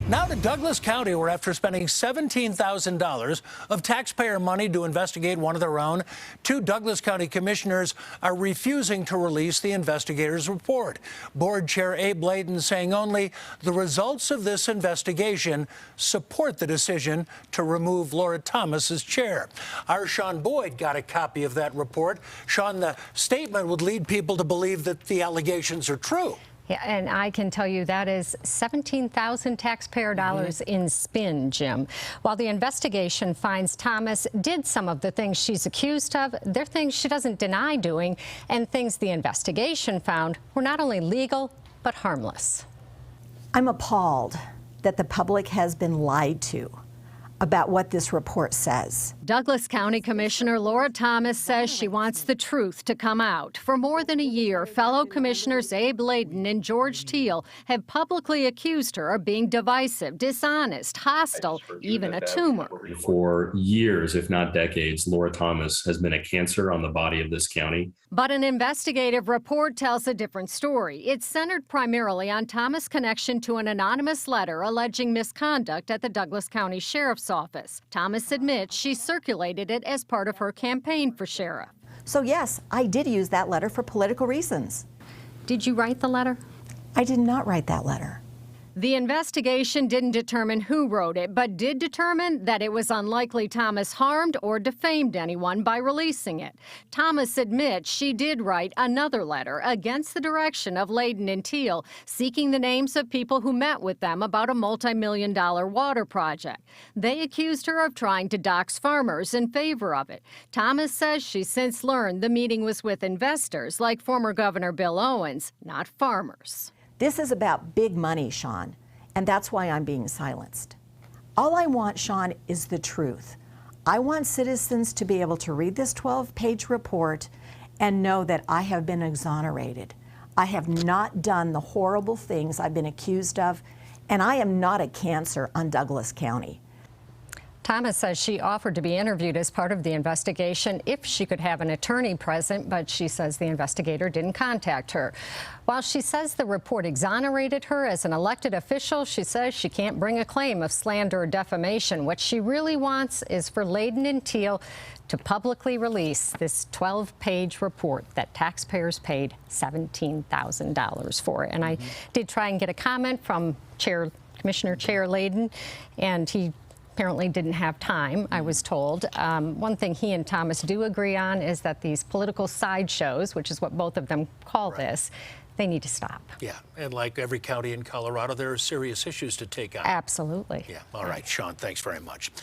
Now to Douglas County, where after spending $17,000 of taxpayer money to investigate one of their own, two Douglas County commissioners are refusing to release the investigator's report. Board Chair Abe Layden saying only the results of this investigation support the decision to remove Lora Thomas as chair. Our Sean Boyd got a copy of that report. Sean, the statement would lead people to believe that the allegations are true. Yeah, and I can tell you that is 17,000 taxpayer dollars in spin, Jim. While the investigation finds Thomas did some of the things she's accused of, they're things she doesn't deny doing, and things the investigation found were not only legal, but harmless. I'm appalled that the public has been lied to about what this report says. Douglas County Commissioner Lora Thomas says she wants the truth to come out. For more than a year, fellow commissioners Abe Layden and George Teal have publicly accused her of being divisive, dishonest, hostile, even a tumor. For years, if not decades, Lora Thomas has been a cancer on the body of this county. But an investigative report tells a different story. It's centered primarily on Thomas' connection to an anonymous letter alleging misconduct at the Douglas County Sheriff's Office. Thomas admits she circulated it as part of her campaign for sheriff. So yes, I did use that letter for political reasons. Did you write the letter? I did not write that letter. The investigation didn't determine who wrote it, but did determine that it was unlikely Thomas harmed or defamed anyone by releasing it. Thomas admits she did write another letter against the direction of Layden and Teal, seeking the names of people who met with them about a multi-million-dollar water project. They accused her of trying to dox farmers in favor of it. Thomas says she's since learned the meeting was with investors like former Governor Bill Owens, not farmers. This is about big money, Sean, and that's why I'm being silenced. All I want, Sean, is the truth. I want citizens to be able to read this 12-page report and know that I have been exonerated. I have not done the horrible things I've been accused of, and I am not a cancer on Douglas County. Thomas says she offered to be interviewed as part of the investigation if she could have an attorney present, but she says the investigator didn't contact her. While she says the report exonerated her as an elected official, she says she can't bring a claim of slander or defamation. What she really wants is for Layden and Teal to publicly release this 12-page report that taxpayers paid $17,000 for. And I did try and get a comment from Commissioner Chair Layden, and he apparently didn't have time, I was told. One thing he and Thomas do agree on is that these political sideshows, which is what both of them call this, they need to stop. Yeah, and like every county in Colorado, there are serious issues to take on. Absolutely. Yeah, all right, Sean, thanks very much.